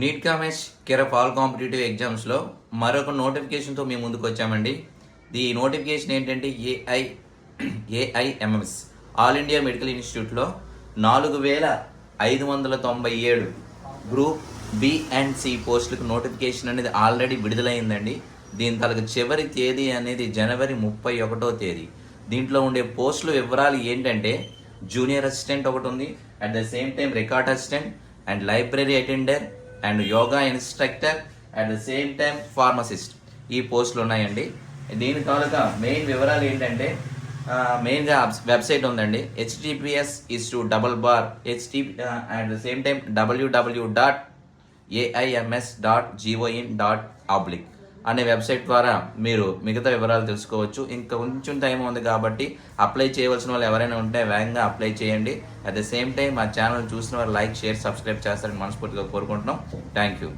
Neat commerce care of all competitive ఎగ్జామ్స్లో మరొక నోటిఫికేషన్తో మేము ముందుకు వచ్చామండి. ఈ నోటిఫికేషన్ ఏంటంటే ఏఐఎంఎస్ ఆల్ ఇండియా మెడికల్ ఇన్స్టిట్యూట్లో 4597 గ్రూప్ బి అండ్ సి పోస్టులకు నోటిఫికేషన్ అనేది ఆల్రెడీ విడుదలైందండి. దీని తలకు చివరి తేదీ అనేది జనవరి 31వ తేదీ. దీంట్లో ఉండే పోస్టుల వివరాలు ఏంటంటే జూనియర్ అసిస్టెంట్ ఒకటి ఉంది, at the same time record assistant and library attender and yoga instructor at the same time pharmacist ఈ పోస్టులు ఉన్నాయండి. దీని తాలూకా మెయిన్ వివరాలు ఏంటంటే మెయిన్గా వెబ్సైట్ ఉందండి. https://http at the same time www.aims.goin.oblique అనే వెబ్సైట్ ద్వారా మీరు మిగతా వివరాలు తెలుసుకోవచ్చు. ఇంకా కొంచెం టైం ఉంది కాబట్టి అప్లై చేయవలసిన వాళ్ళు ఎవరైనా ఉంటే వేగంగా అప్లై చేయండి. అట్ ద సేమ్ టైం మా ఛానల్ చూసిన వారు లైక్, షేర్, సబ్స్క్రైబ్ చేస్తారని మనస్ఫూర్తిగా కోరుకుంటున్నాం. Thank you.